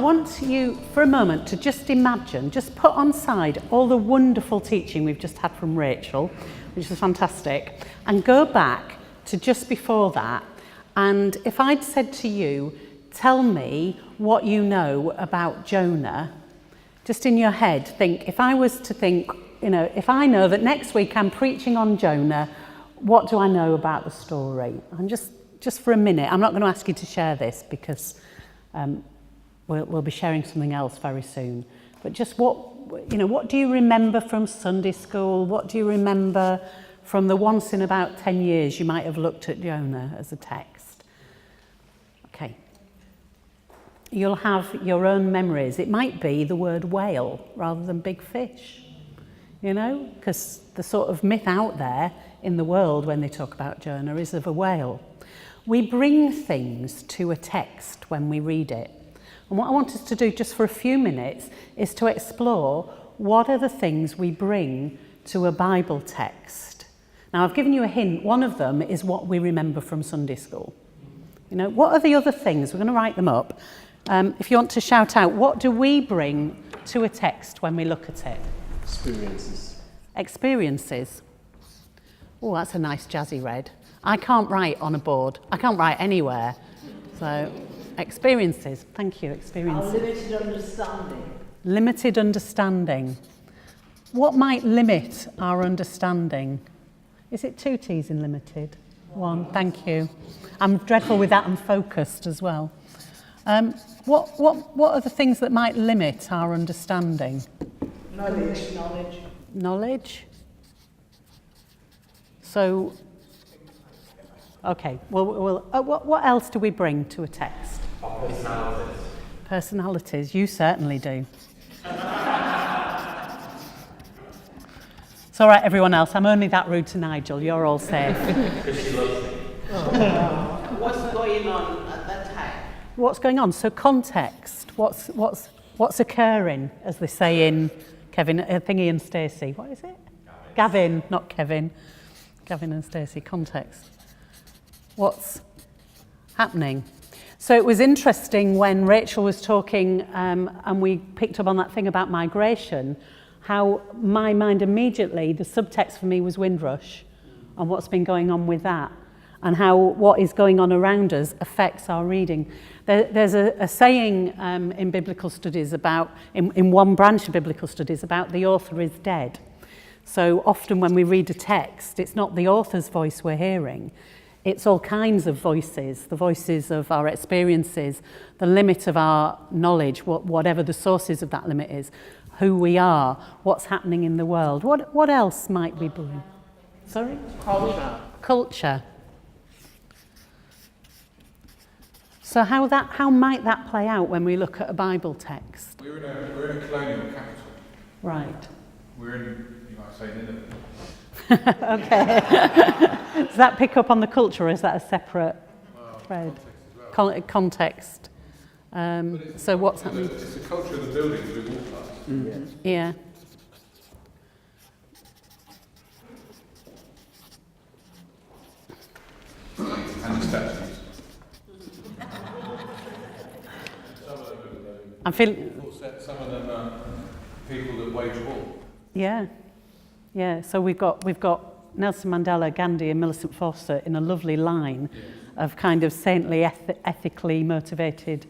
want you for a moment to just imagine, just put on side all the wonderful teaching we've just had from Rachel, which was fantastic, and go back to just before that. And if I'd said to you, tell me what you know about Jonah, just in your head, think, if I was to think, if I know that next week I'm preaching on Jonah, what do I know about the story? And just for a minute, I'm not going to ask you to share this because we'll be sharing something else very soon. But just what do you remember from Sunday school? What do you remember from the once in about 10 years you might have looked at Jonah as a text? Okay. You'll have your own memories. It might be the word whale rather than big fish, because the sort of myth out there in the world when they talk about Jonah is of a whale. We bring things to a text when we read it. And what I want us to do just for a few minutes is to explore what are the things we bring to a Bible text. Now, I've given you a hint. One of them is what we remember from Sunday school. What are the other things? We're going to write them up. If you want to shout out, what do we bring to a text when we look at it? Experiences. Oh, that's a nice jazzy red. I can't write on a board. I can't write anywhere. So, experiences. Thank you, experiences. Our limited understanding. Limited understanding. What might limit our understanding? Is it 2 T's in limited? 1, thank you. I'm dreadful with that and focused as well. What are the things that might limit our understanding? Knowledge. So, okay. Well, what else do we bring to a text? Personalities. Personalities. You certainly do. It's all right, everyone else. I'm only that rude to Nigel. You're all safe. Because she loves me. What's going on at that time? What's going on? So context. What's occurring, as they say in Thingy and Stacey. What is it? Gavin, not Kevin. Gavin and Stacey. Context. What's happening? So it was interesting when Rachel was talking and we picked up on that thing about migration, how my mind immediately, the subtext for me was Windrush and what's been going on with that, and how what is going on around us affects our reading. There's a saying in biblical studies about, in one branch of biblical studies, about the author is dead. So often when we read a text, it's not the author's voice we're hearing, it's all kinds of voices, the voices of our experiences, the limit of our knowledge, whatever the sources of that limit is, who we are, what's happening in the world. What else might we bring? Sorry? Culture. So how might that play out when we look at a Bible text? We're in a colonial capital. Right. We're in, you might say, Nineveh. Okay. Does that pick up on the culture, or is that a separate thread? Context. So what's happening? It's the culture of the buildings we walk past. Mm. Yeah. And the statues. I'm feeling. Some of them are people that wage war. Yeah. So we've got Nelson Mandela, Gandhi, and Millicent Fawcett in a lovely line of kind of saintly, ethically motivated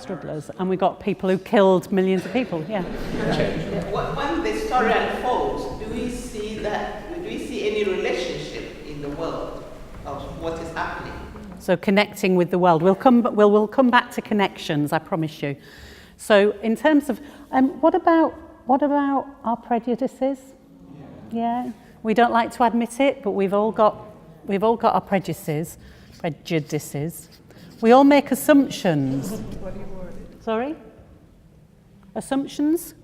strugglers, and we've got people who killed millions of people. Yeah. When the story unfolds, do we see any relationship in the world of what is happening? So connecting with the world. We'll come back to connections, I promise you. So in terms of what about our prejudices? Yeah. We don't like to admit it, but we've all got our prejudices. We all make assumptions. What do you word it? Sorry? Assumptions?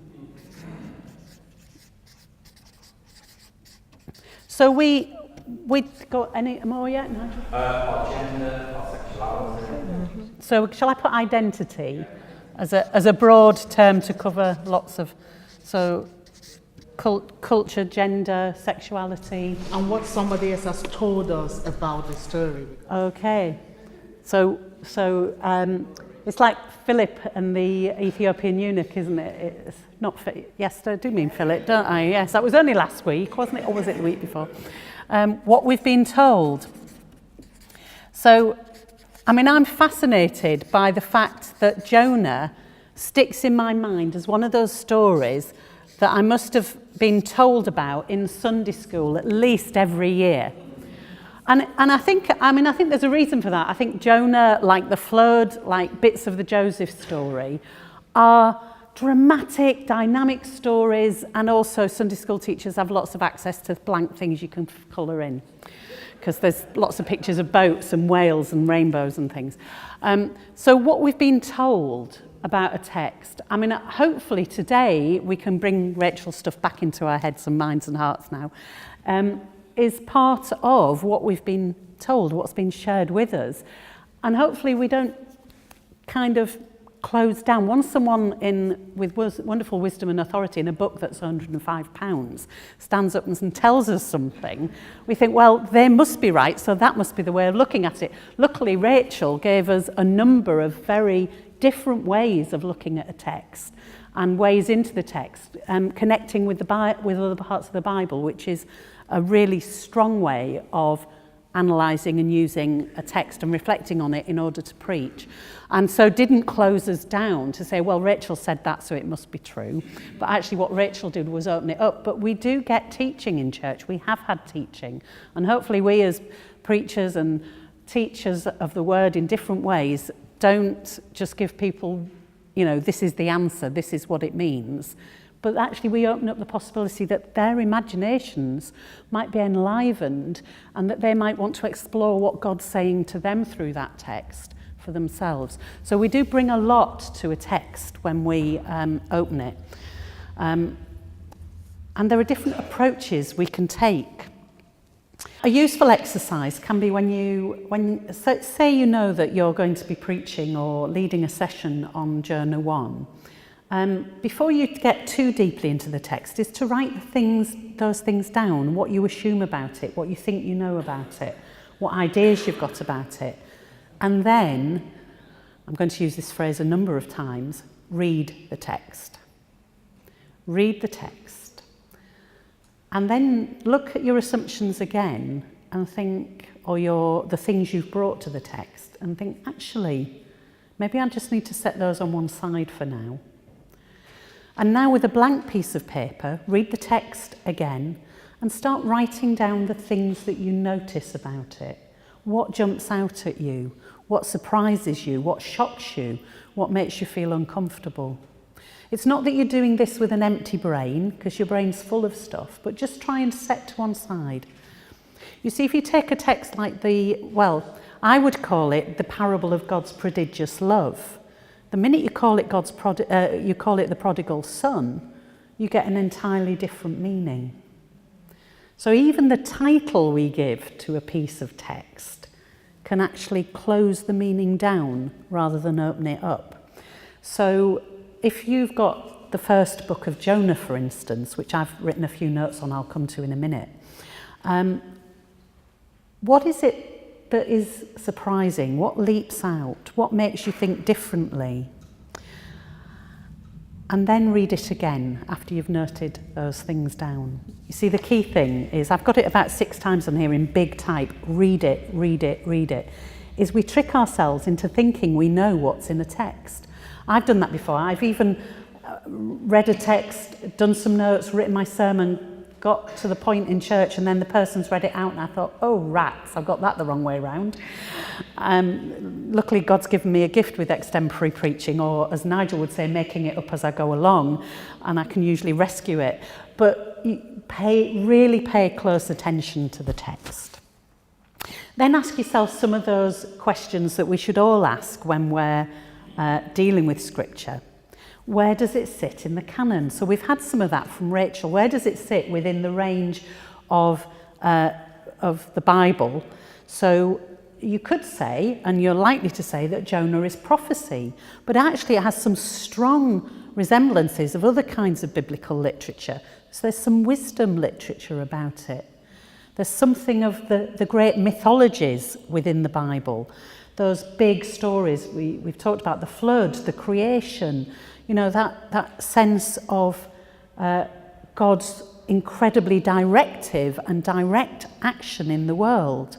So we got any more yet? No? Our gender, our sexuality. So shall I put identity as a broad term to cover lots of, so culture, gender, sexuality. And what somebody else has told us about the story. Okay. So It's like Philip and the Ethiopian eunuch, isn't it? It's not, yes, I do mean Philip, don't I? Yes, that was only last week, wasn't it? Or was it the week before? What we've been told. So, I mean, I'm fascinated by the fact that Jonah sticks in my mind as one of those stories that I must have been told about in Sunday school at least every year. And I think there's a reason for that. I think Jonah, like the flood, like bits of the Joseph story, are dramatic, dynamic stories, and also Sunday school teachers have lots of access to blank things you can colour in, because there's lots of pictures of boats and whales and rainbows and things. So what we've been told about a text, I mean, hopefully today we can bring Rachel's stuff back into our heads and minds and hearts now, is part of what we've been told, what's been shared with us. And hopefully we don't kind of close down. Once someone with wonderful wisdom and authority in a book that's £105 stands up and tells us something, we think, well, they must be right, so that must be the way of looking at it. Luckily, Rachel gave us a number of very different ways of looking at a text and ways into the text, connecting with other parts of the Bible, which is a really strong way of analysing and using a text and reflecting on it in order to preach. And so didn't close us down to say, well, Rachel said that, so it must be true. But actually what Rachel did was open it up. But we do get teaching in church. We have had teaching. And hopefully we as preachers and teachers of the word in different ways don't just give people, you know, this is the answer, this is what it means. But actually we open up the possibility that their imaginations might be enlivened and that they might want to explore what God's saying to them through that text for themselves. So we do bring a lot to a text when we open it. And there are different approaches we can take. A useful exercise can be say you know that you're going to be preaching or leading a session on Jonah 1. Before you get too deeply into the text, is to write those things down, what you assume about it, what you think you know about it, what ideas you've got about it. And then, I'm going to use this phrase a number of times, read the text. Read the text. And then look at your assumptions again and think, or the things you've brought to the text, and think, actually, maybe I just need to set those on one side for now. And now with a blank piece of paper, read the text again and start writing down the things that you notice about it. What jumps out at you? What surprises you? What shocks you? What makes you feel uncomfortable? It's not that you're doing this with an empty brain, because your brain's full of stuff, but just try and set to one side. You see, if you take a text like I would call it the parable of God's prodigious love. The minute you call it the prodigal son, you get an entirely different meaning. So even the title we give to a piece of text can actually close the meaning down rather than open it up. So if you've got the first book of Jonah, for instance, which I've written a few notes on, I'll come to in a minute, what is it that is surprising? What leaps out? What makes you think differently? And then read it again after you've noted those things down. You see, the key thing is, I've got it about 6 times on here in big type, read it, read it, read it, is we trick ourselves into thinking we know what's in a text. I've done that before. I've even read a text, done some notes, written my sermon, got to the point in church, and then the person's read it out and I thought, oh rats, I've got that the wrong way round. Luckily God's given me a gift with extemporary preaching, or as Nigel would say, making it up as I go along, and I can usually rescue it. But really pay close attention to the text. Then ask yourself some of those questions that we should all ask when we're dealing with Scripture. Where does it sit in the canon? So we've had some of that from Rachel. Where does it sit within the range of the Bible? So you could say, and you're likely to say, that Jonah is prophecy, but actually it has some strong resemblances of other kinds of biblical literature. So there's some wisdom literature about it. There's something of the great mythologies within the Bible. those big stories. We've talked about the flood, the creation, you know, that sense of God's incredibly directive and direct action in the world.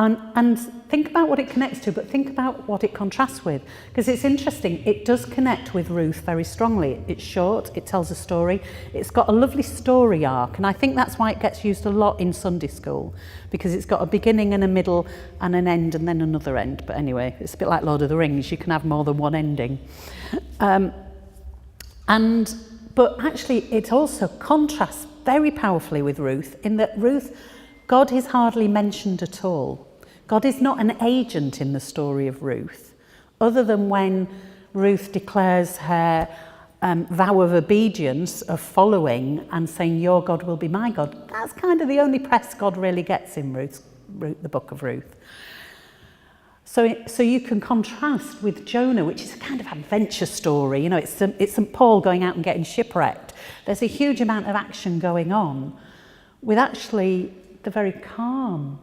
And think about what it connects to, but think about what it contrasts with. Because it's interesting, it does connect with Ruth very strongly. It's short, it tells a story, it's got a lovely story arc, and I think that's why it gets used a lot in Sunday school, because it's got a beginning and a middle and an end and then another end. But anyway, it's a bit like Lord of the Rings, you can have more than one ending. But actually, it also contrasts very powerfully with Ruth, in that Ruth, God is hardly mentioned at all. God is not an agent in the story of Ruth, other than when Ruth declares her vow of obedience, of following and saying, your God will be my God. That's kind of the only press God really gets in Ruth, the book of Ruth. So you can contrast with Jonah, which is a kind of adventure story. You know, it's St. Paul going out and getting shipwrecked. There's a huge amount of action going on, with actually the very calm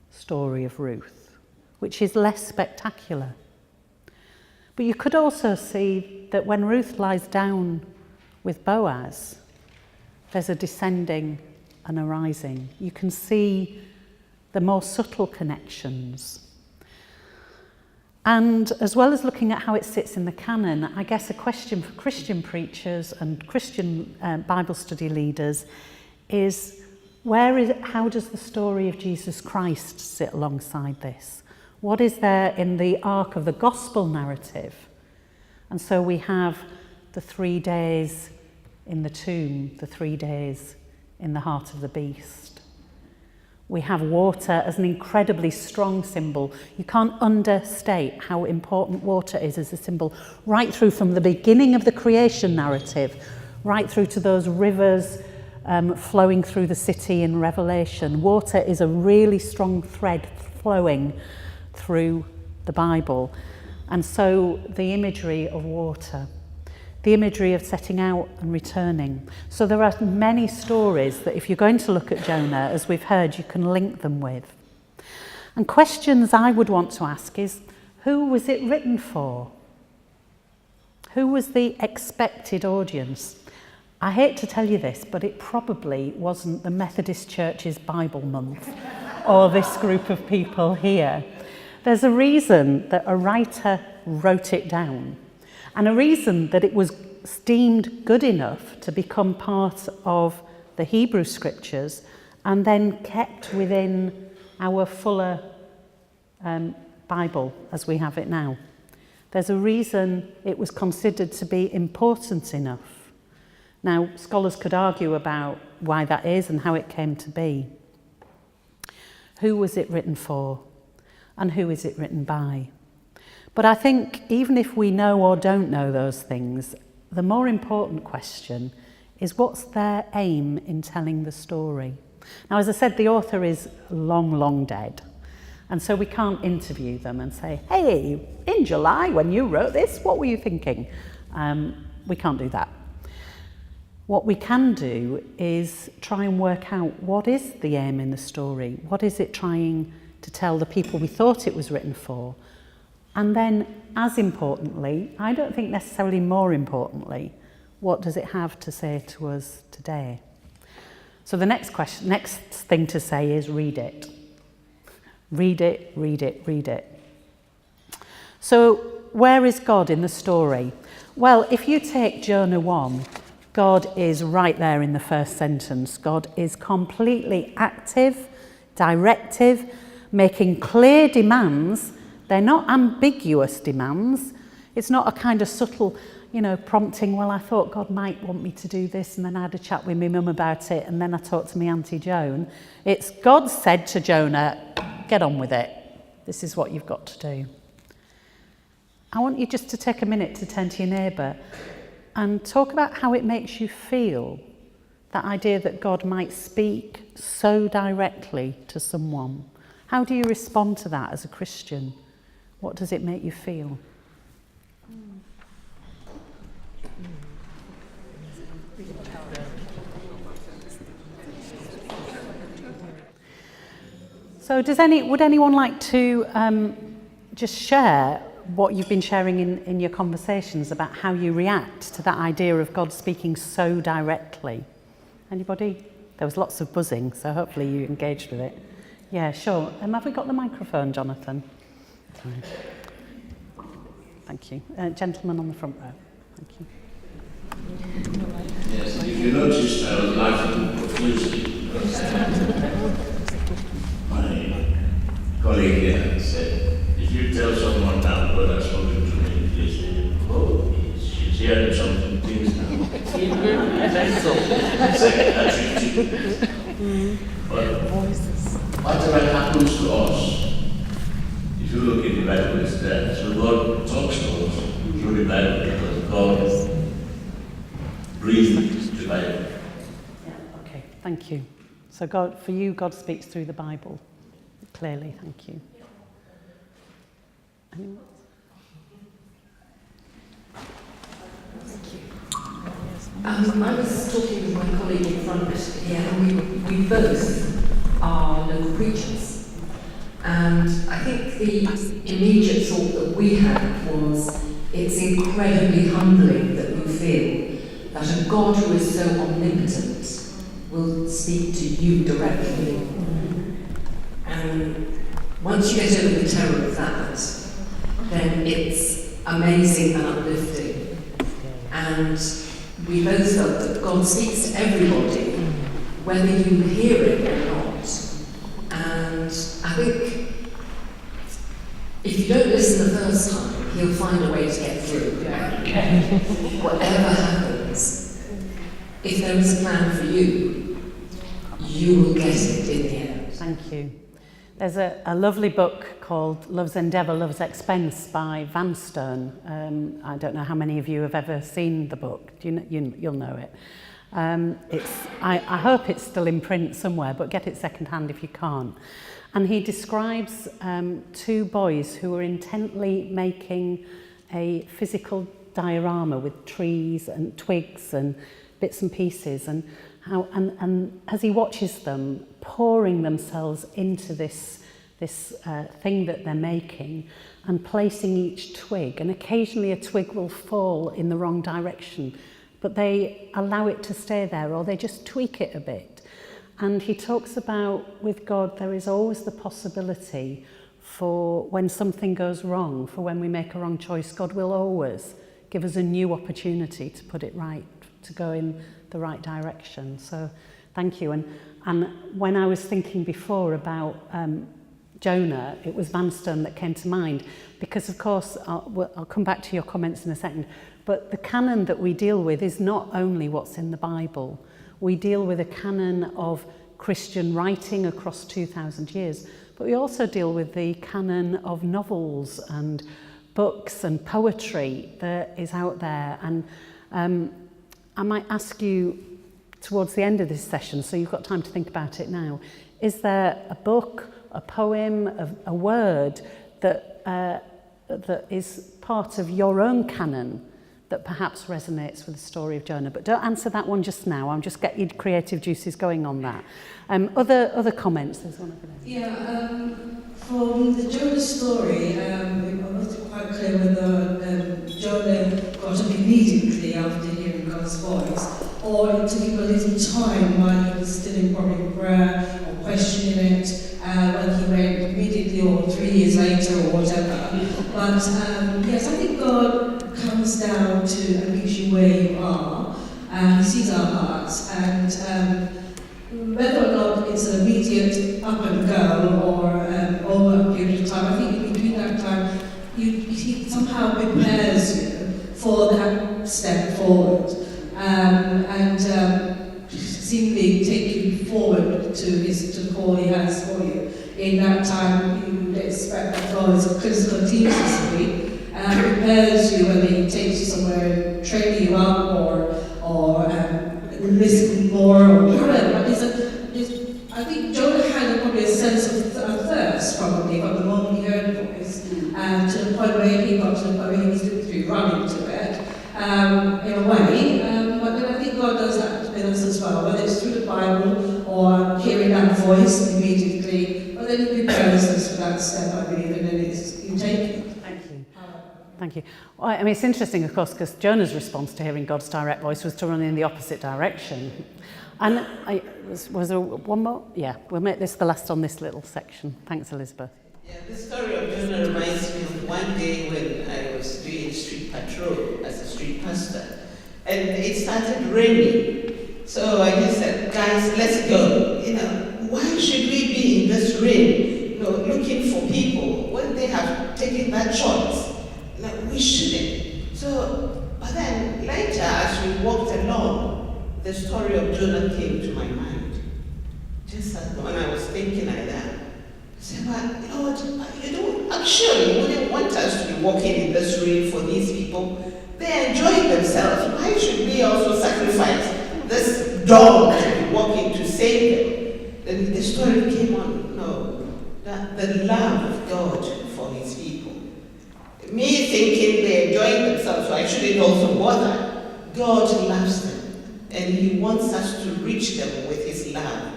story of Ruth, which is less spectacular. But you could also see that when Ruth lies down with Boaz, there's a descending and a rising. You can see the more subtle connections. And as well as looking at how it sits in the canon, I guess a question for Christian preachers and Christian Bible study leaders is, how does the story of Jesus Christ sit alongside this? What is there in the arc of the gospel narrative? And so we have the 3 days in the tomb, the 3 days in the heart of the beast. We have water as an incredibly strong symbol. You can't understate how important water is as a symbol, right through from the beginning of the creation narrative, right through to those rivers flowing through the city in Revelation. Water is a really strong thread flowing through the Bible. And so the imagery of water, the imagery of setting out and returning. So there are many stories that if you're going to look at Jonah, as we've heard, you can link them with. And questions I would want to ask is, who was it written for? Who was the expected audience? I hate to tell you this, but it probably wasn't the Methodist Church's Bible Month or this group of people here. There's a reason that a writer wrote it down, and a reason that it was deemed good enough to become part of the Hebrew scriptures and then kept within our fuller Bible as we have it now. There's a reason it was considered to be important enough. Now, scholars could argue about why that is and how it came to be. Who was it written for? And who is it written by? But I think even if we know or don't know those things, the more important question is, what's their aim in telling the story? Now, as I said, the author is long, long dead. And so we can't interview them and say, hey, in July when you wrote this, what were you thinking? We can't do that. What we can do is try and work out, what is the aim in the story? What is it trying to tell the people we thought it was written for? And then, as importantly, I don't think necessarily more importantly, what does it have to say to us today? So the next thing to say is read it. Read it, read it, read it. So where is God in the story? Well, if you take Jonah 1, God is right there in the first sentence. God is completely active, directive, making clear demands. They're not ambiguous demands. It's not a kind of subtle, prompting, well, I thought God might want me to do this, and then I had a chat with my mum about it, and then I talked to my Auntie Joan. It's God said to Jonah, get on with it. This is what you've got to do. I want you just to take a minute to turn to your neighbour and talk about how it makes you feel, that idea that God might speak so directly to someone. How do you respond to that as a Christian? What does it make you feel? So would anyone like to just share what you've been sharing in your conversations about how you react to that idea of God speaking so directly. Anybody? There was lots of buzzing, so hopefully you engaged with it. Yeah, sure. Have we got the microphone, Jonathan? Sorry. Thank you. Gentleman on the front row. Thank you. Yes, if you noticed, I was laughing profusely. My colleague here said, if you tell someone now God has spoken to me, they say, oh, she's hearing something, things now. But whatever happens to us, if you look in the Bible, it's there. So God talks to us through the Bible because God breathed the Bible. Yeah, okay, thank you. So God, for you, God speaks through the Bible. Clearly, thank you. Anyone else? I was talking with my colleague in front here, and we both are local preachers. And I think the immediate thought that we had was, it's incredibly humbling that we feel that a God who is so omnipotent will speak to you directly. And once you get over the terror of that, then it's amazing and uplifting. And we both felt that God speaks to everybody, whether you hear it or not. And I think if you don't listen the first time, he'll find a way to get through. Whatever happens, if there is a plan for you, you will get it in the end. Thank you. There's a lovely book called Love's Endeavour, Love's Expense by Vanstone. I don't know how many of you have ever seen the book. You'll know it. I hope it's still in print somewhere, but get it secondhand if you can't. And he describes two boys who were intently making a physical diorama with trees and twigs and bits and pieces, and how and as he watches them pouring themselves into this thing that they're making and placing each twig, and occasionally a twig will fall in the wrong direction, but they allow it to stay there, or they just tweak it a bit. And he talks about with God there is always the possibility for when something goes wrong, for when we make a wrong choice, God will always give us a new opportunity to put it right, to go in the right direction. So thank you. And when I was thinking before about Jonah, it was Vanstone that came to mind, because of course, I'll come back to your comments in a second, but the canon that we deal with is not only what's in the Bible. We deal with a canon of Christian writing across 2,000 years, but we also deal with the canon of novels and books and poetry that is out there. And I might ask you towards the end of this session, so you've got time to think about it now, is there a book, a poem, a word that is part of your own canon that perhaps resonates with the story of Jonah? But don't answer that one just now. I'll just get your creative juices going on that. Other comments? There's one over there. Yeah, from the Jonah story, it wasn't quite clear whether Jonah got up immediately after hearing God's voice, or it took him a little time while he was still in probably prayer or questioning it, whether he went immediately or 3 years later or whatever. But yes, I think God comes down to meet you where you are. He sees our hearts, and whether or not it's an immediate up and go or over a period of time, I think in between that time, he somehow prepares you for that step forward, and seemingly take you forward to the call he has for you. In that time, you would expect that God is continuously prepares you, whether he takes you somewhere, training you up, or listening more, or whatever. I think Jonah had probably a sense of thirst, probably, from the moment he heard the voice, to the point where he got to the point where he was literally running to it, in a way. But then I think God does that with us as well, whether it's through the Bible or hearing that voice immediately. But then he prepares us for that step, I believe, and then you take Thank you. Well, I mean, it's interesting, of course, because Jonah's response to hearing God's direct voice was to run in the opposite direction. And was there one more? Yeah, we'll make this the last on this little section. Thanks, Elizabeth. Yeah, the story of Jonah reminds me of one day when I was doing street patrol as a street pastor, and it started raining. So I just said, guys, let's go. Why should we be in this rain, looking for people when they have taken that choice? We shouldn't. So, but then later, as we walked along, the story of Jonah came to my mind. Just as when I was thinking like that, I said, but Lord, I'm sure you wouldn't want us to be walking in this rain for these people. They're enjoying themselves. Why should we also sacrifice this dog to be walking to save them? Then the story came on. That the love of God for his people. Me thinking they're enjoying themselves, so I shouldn't also bother. God loves them, and he wants us to reach them with his love,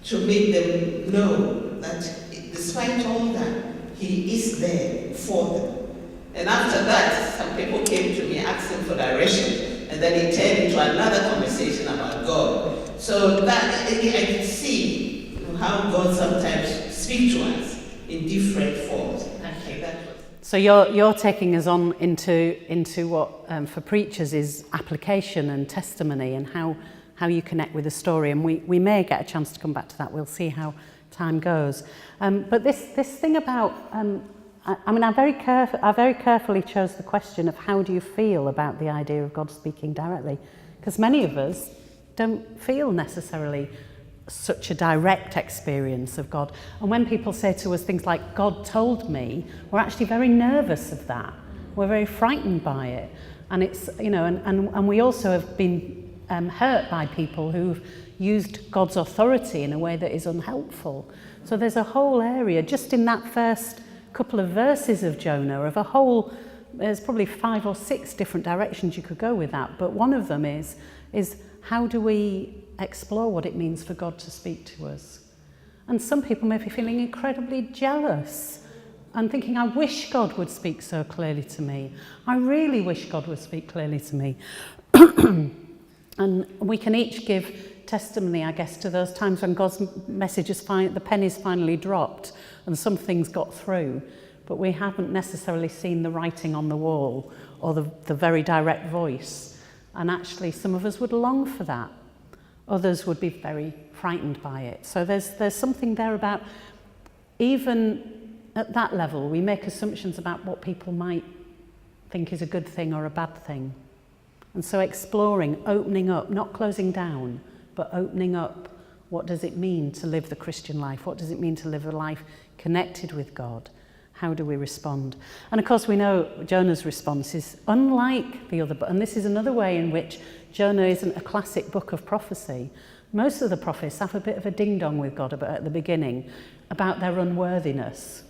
to make them know that despite all that, he is there for them. And after that, some people came to me asking for direction, and then it turned into another conversation about God. So that I can see how God sometimes speaks to us in different forms. So you're taking us on into what for preachers is application and testimony, and how you connect with the story. And we may get a chance to come back to that. We'll see how time goes. But this thing about I very carefully chose the question of how do you feel about the idea of God speaking directly, because many of us don't feel necessarily such a direct experience of God. And when people say to us things like, God told me, we're actually very nervous of that. We're very frightened by it. And it's, and we also have been hurt by people who've used God's authority in a way that is unhelpful. So there's a whole area, just in that first couple of verses of Jonah, there's probably 5 or 6 different directions you could go with that. But one of them is how do we explore what it means for God to speak to us? And some people may be feeling incredibly jealous and thinking, I wish God would speak so clearly to me. I really wish God would speak clearly to me. And we can each give testimony, I guess, to those times when God's message the penny's finally dropped and some things got through, but we haven't necessarily seen the writing on the wall or the very direct voice. And actually, some of us would long for that. Others would be very frightened by it. So there's something there about, even at that level, we make assumptions about what people might think is a good thing or a bad thing. And so exploring, opening up, not closing down, but opening up. What does it mean to live the Christian life? What does it mean to live a life connected with God? How do we respond? And of course we know Jonah's response is unlike the other, and this is another way in which Jonah isn't a classic book of prophecy. Most of the prophets have a bit of a ding-dong with God at the beginning about their unworthiness.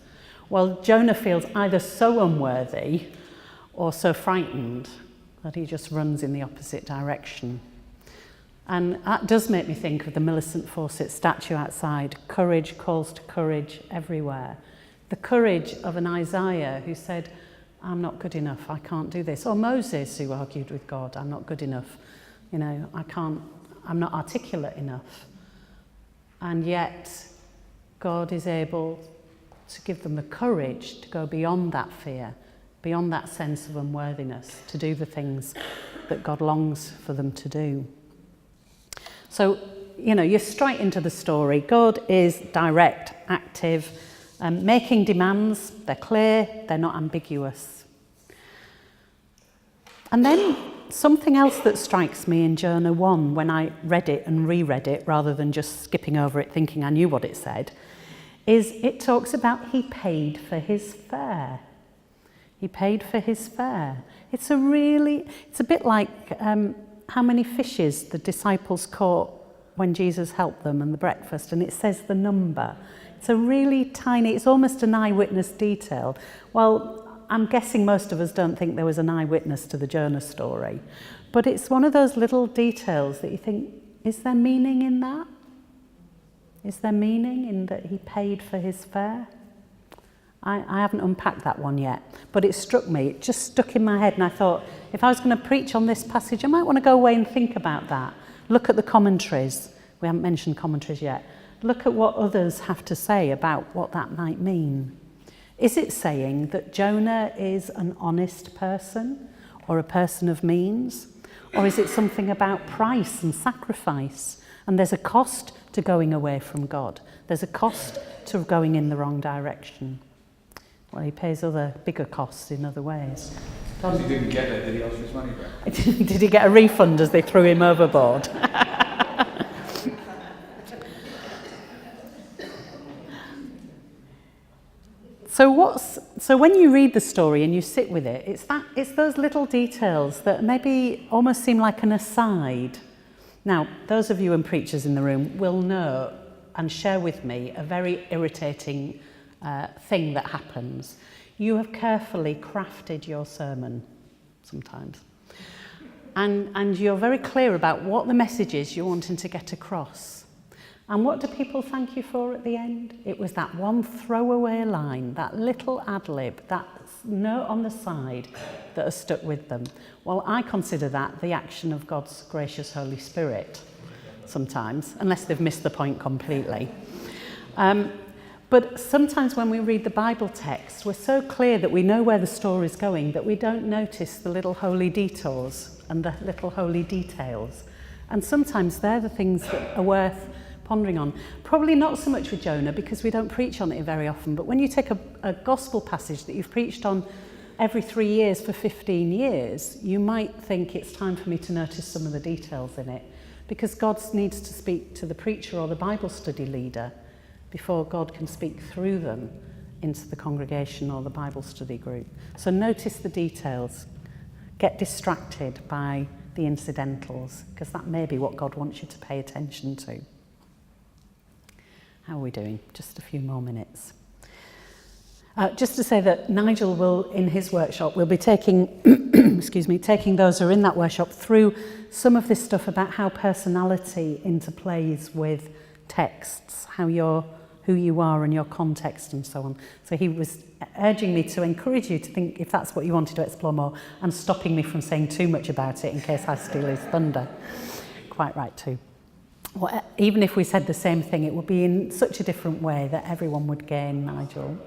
Well, Jonah feels either so unworthy or so frightened that he just runs in the opposite direction. And that does make me think of the Millicent Fawcett statue outside. Courage calls to courage everywhere. The courage of an Isaiah who said, I'm not good enough, I can't do this. Or Moses who argued with God, I'm not good enough, I'm not articulate enough. And yet God is able to give them the courage to go beyond that fear, beyond that sense of unworthiness, to do the things that God longs for them to do. So, you're straight into the story. God is direct, active, making demands. They're clear, they're not ambiguous. And then something else that strikes me in Jonah 1 when I read it and reread it rather than just skipping over it thinking I knew what it said, is it talks about he paid for his fare. He paid for his fare. It's a bit like how many fishes the disciples caught when Jesus helped them and the breakfast, and it says the number. It's a really tiny, it's almost an eyewitness detail. Well, I'm guessing most of us don't think there was an eyewitness to the Jonah story, but it's one of those little details that you think, is there meaning in that? Is there meaning in that he paid for his fare? I haven't unpacked that one yet, but it struck me, it just stuck in my head, and I thought, if I was going to preach on this passage, I might want to go away and think about that. Look at the commentaries. We haven't mentioned commentaries yet. Look at what others have to say about what that might mean. Is it saying that Jonah is an honest person or a person of means? Or is it something about price and sacrifice? And there's a cost to going away from God. There's a cost to going in the wrong direction. Well, he pays other bigger costs in other ways. Because he didn't get it, did he ask for his money back? Did he get a refund as they threw him overboard? So when you read the story and you sit with it, it's those little details that maybe almost seem like an aside. Now, those of you and preachers in the room will know and share with me a very irritating thing that happens. You have carefully crafted your sermon sometimes. And you're very clear about what the message is you're wanting to get across. And what do people thank you for at the end? It was that one throwaway line, that little ad-lib, that note on the side that has stuck with them. Well, I consider that the action of God's gracious Holy Spirit sometimes, unless they've missed the point completely. But sometimes when we read the Bible text, we're so clear that we know where the story's going that we don't notice the little holy detours and the little holy details. And sometimes they're the things that are worth pondering on. Probably not so much with Jonah because we don't preach on it very often, but when you take a gospel passage that you've preached on every 3 years for 15 years, you might think it's time for me to notice some of the details in it, because God needs to speak to the preacher or the Bible study leader before God can speak through them into the congregation or the Bible study group. So notice the details. Get distracted by the incidentals, because that may be what God wants you to pay attention to. How are we doing? Just a few more minutes. Just to say that Nigel will, in his workshop, will be taking, taking those who are in that workshop through some of this stuff about how personality interplays with texts, who you are and your context and so on. So he was urging me to encourage you to think if that's what you wanted to explore more, and stopping me from saying too much about it in case I steal his thunder. Quite right too. Well, even if we said the same thing, it would be in such a different way that everyone would gain, Nigel.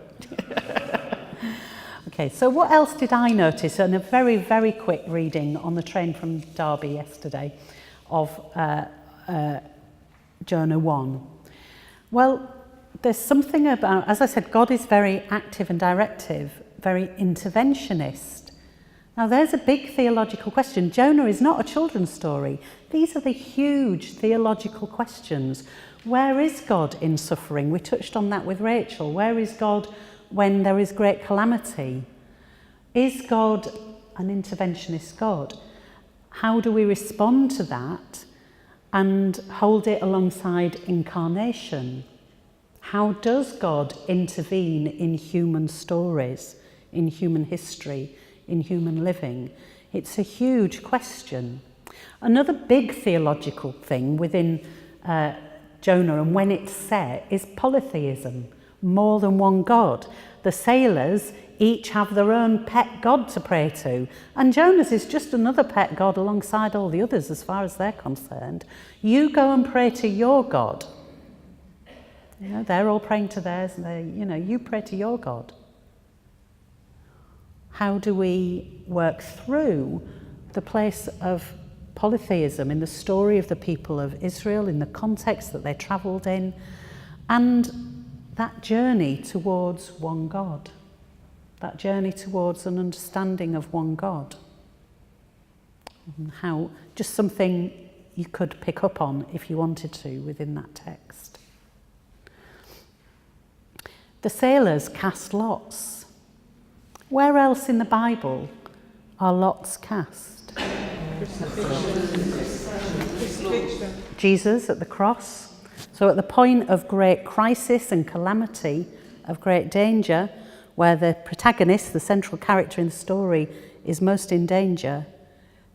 Okay, so what else did I notice? And a very, very quick reading on the train from Derby yesterday of Jonah 1. Well, there's something about, as I said, God is very active and directive, very interventionist. Now, there's a big theological question. Jonah is not a children's story. These are the huge theological questions. Where is God in suffering? We touched on that with Rachel. Where is God when there is great calamity? Is God an interventionist God? How do we respond to that and hold it alongside incarnation? How does God intervene in human stories, in human history, in human living? It's a huge question. Another big theological thing within Jonah and when it's set is polytheism, more than one God. The sailors each have their own pet god to pray to, and Jonah's is just another pet god alongside all the others as far as they're concerned. You go and pray to your God. You know, they're all praying to theirs, and you pray to your God. How do we work through the place of polytheism in the story of the people of Israel, in the context that they travelled in, and that journey towards one God, that journey towards an understanding of one God? And how, just something you could pick up on if you wanted to within that text. The sailors cast lots. Where else in the Bible are lots cast? Jesus at the cross. So at the point of great crisis and calamity, of great danger, where the protagonist, the central character in the story, is most in danger,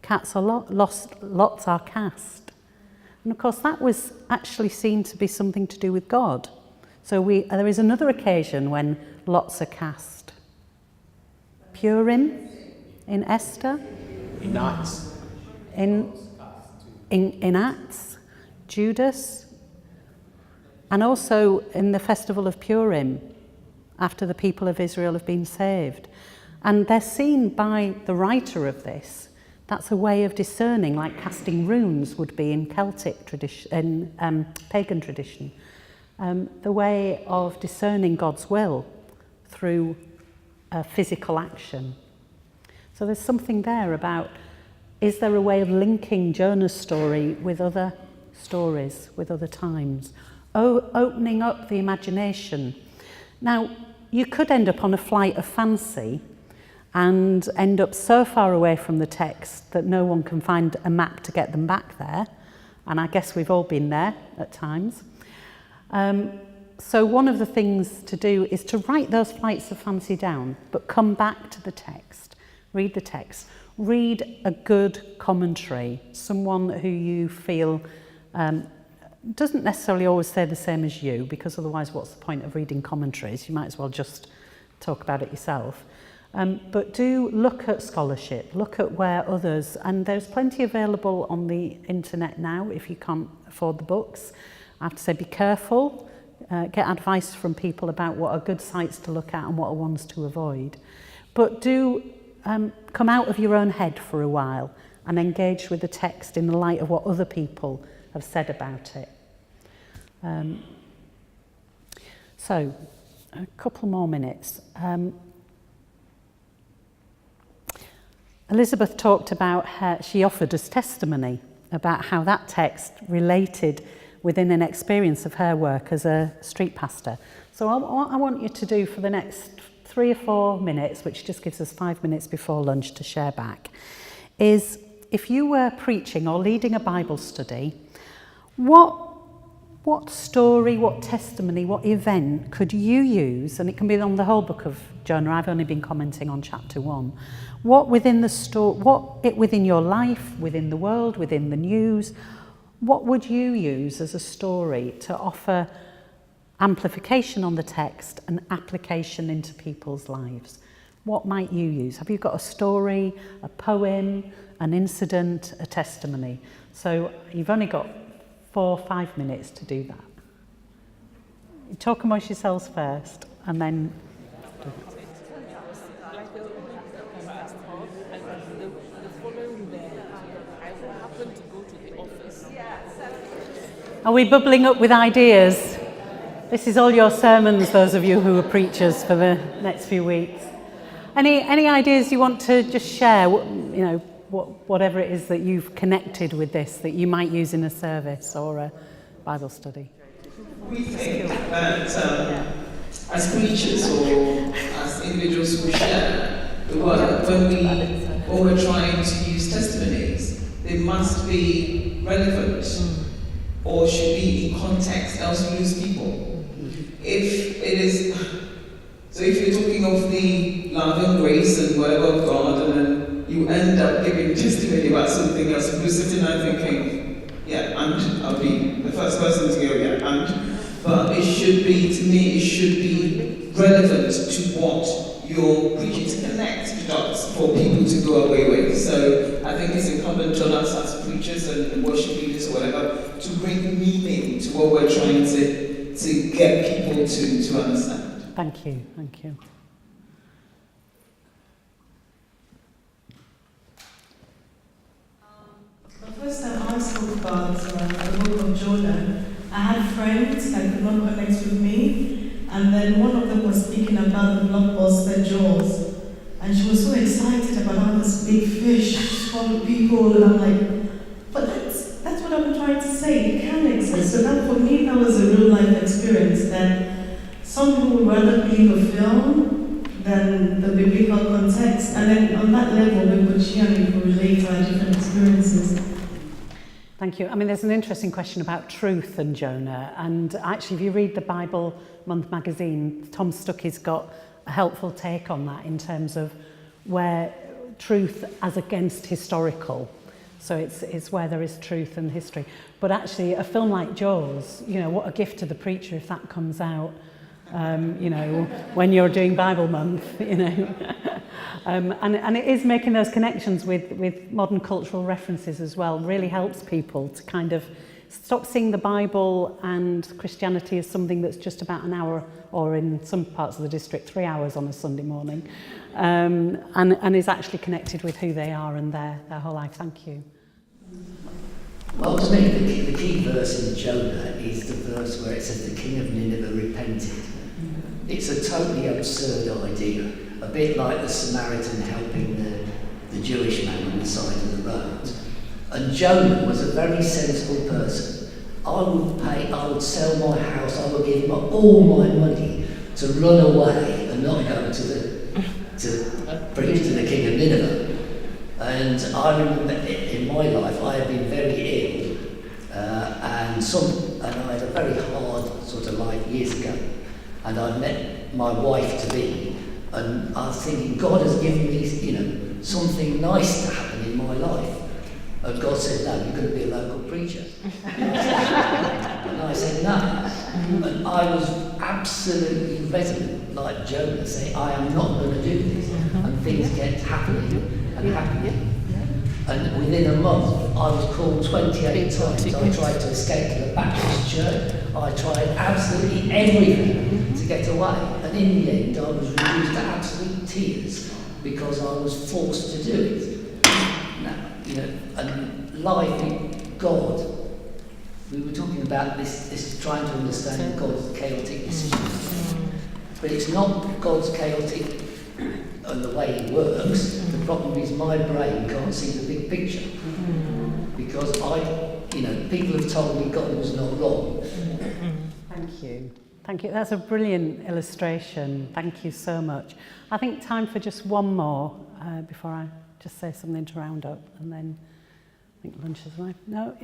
lots are cast. And of course that was actually seen to be something to do with God. So there is another occasion when lots are cast. Purim in Esther. In Acts. In Acts, Judas, and also in the festival of Purim, after the people of Israel have been saved. And they're seen by the writer of this. That's a way of discerning, like casting runes would be in Celtic tradition, in pagan tradition. The way of discerning God's will through physical action. So there's something there about, is there a way of linking Jonah's story with other stories, with other times? Opening up the imagination. Now, you could end up on a flight of fancy and end up so far away from the text that no one can find a map to get them back there. And I guess we've all been there at times. So one of the things to do is to write those flights of fancy down, but come back to the text, read the text. Read a good commentary, someone who you feel doesn't necessarily always say the same as you, because otherwise what's the point of reading commentaries? You might as well just talk about it yourself. But do look at scholarship, look at where others, and there's plenty available on the internet now if you can't afford the books. I have to say be careful, get advice from people about what are good sites to look at and what are ones to avoid. But do come out of your own head for a while and engage with the text in the light of what other people have said about it. So, a couple more minutes. Elizabeth talked about she offered us testimony about how that text related within an experience of her work as a street pastor. So what I want you to do for the next 3 or 4 minutes, which just gives us 5 minutes before lunch to share back, is if you were preaching or leading a Bible study, what story, what testimony, what event could you use, and it can be on the whole book of Jonah, I've only been commenting on chapter 1, what within the story, within your life, within the world, within the news, what would you use as a story to offer amplification on the text and application into people's lives? What might you use? Have you got a story, a poem, an incident, a testimony? So you've only got 4 or 5 minutes to do that. You talk amongst yourselves first, and then... Are we bubbling up with ideas? This is all your sermons, those of you who are preachers for the next few weeks. Any ideas you want to just share? You know, whatever it is that you've connected with this that you might use in a service or a Bible study. We think that as preachers or as individuals who share the word, when we're trying to use testimonies, they must be relevant or should be in context, else we lose people. If you're talking of the love and grace and whatever of God, and then you end up giving testimony about something else, we're sitting there thinking, yeah, and I'll be the first person to go, yeah, and. But it should be, to me, it should be relevant to what you're preaching, to connect the dots for people to go away with. So I think it's incumbent on us as preachers and worship leaders or whatever to bring meaning to what we're trying to get people to understand. Thank you, thank you. The first time I spoke about the book of Jonah, I had friends that could not connect with me, and then one of them was speaking about the blockbuster Jaws, and she was so excited about how this big fish swallowed people, and I'm like, but that's what I'm trying to say, it can exist. So that for me, that was a real life experience, that some people would rather believe a film than the biblical context, and then on that level we could share and we could relate to our different experiences. Thank you. I mean, there's an interesting question about truth and Jonah. And actually, if you read the Bible Month magazine, Tom Stuckey's got a helpful take on that in terms of where truth as against historical. So it's where there is truth and history. But actually, a film like Jaws, you know, what a gift to the preacher if that comes out, you know, when you're doing Bible month, you know. And it is making those connections with modern cultural references as well, really helps people to kind of stop seeing the Bible and Christianity as something that's just about an hour, or in some parts of the district, 3 hours on a Sunday morning, and is actually connected with who they are and their whole life. Thank you. Well, to me, the key verse in Jonah is the verse where it says the king of Nineveh repented. It's a totally absurd idea, a bit like the Samaritan helping the Jewish man on the side of the road. And Jonah was a very sensible person. I would sell my house, I would give him all my money to run away and not go to preach to the king of Nineveh. And I remember in my life I had been very ill, and I had a very hard sort of life years ago. And I met my wife to be, and I was thinking, God has given me, you know, something nice to happen in my life. And God said, no, you're going to be a local preacher. And I said, no. And I was absolutely resolute, like Jonah, saying, I am not going to do this. And things kept happening and happening. And within a month, I was called 28 times. I tried to escape to the Baptist church. I tried absolutely everything to get away. And in the end, I was reduced to absolute tears because I was forced to do it. Now, you know, and life in God, we were talking about this trying to understand God's chaotic decisions. But it's not God's chaotic and the way he works. The problem is my brain can't see the big picture. Because people have told me God was not wrong. Thank you. Thank you. That's a brilliant illustration. Thank you so much. I think time for just one more before I just say something to round up, and then I think lunch is right. No,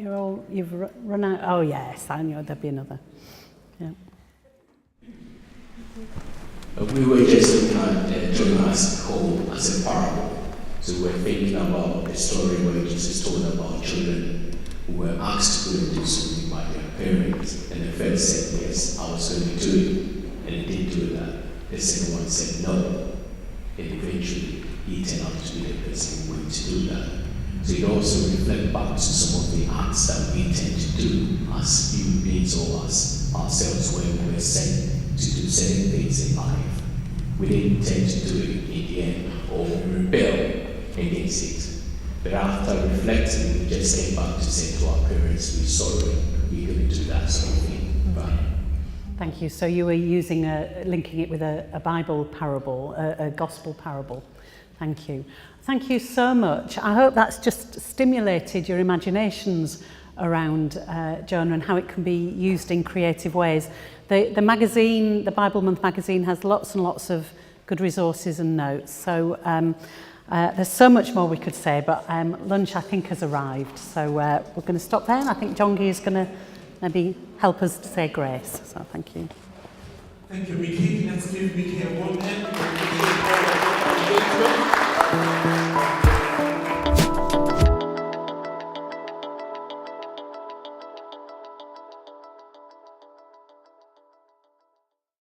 you've run out. Oh yes, I knew there'd be another. Yeah. We were just looking at Jonah as a whole, as a parable. So we're thinking about the story where Jesus told about children who were asked to go and do something by their parents. And the first said, yes, I was going to do it. And he didn't do that. The second one said, no. And eventually, he turned out to be the person who went to do that. So it also reflects back to some of the acts that we intend to do as human beings or as ourselves when we're sent to do certain things in life. We didn't intend to do it in the end, or we rebel against it. But after reflecting, we just came back to say to our parents, we're sorry, we're going to do that sort of thing. Right. Thank you. So you were linking it with a Bible parable, a gospel parable. Thank you. Thank you so much. I hope that's just stimulated your imaginations around Jonah and how it can be used in creative ways. The magazine, the Bible Month magazine, has lots and lots of good resources and notes. So there's so much more we could say, but lunch, I think, has arrived. So we're going to stop there, and I think Jongi is going to maybe help us to say grace. So thank you. Thank you, Mickey. Let's give Mickey a warm hand.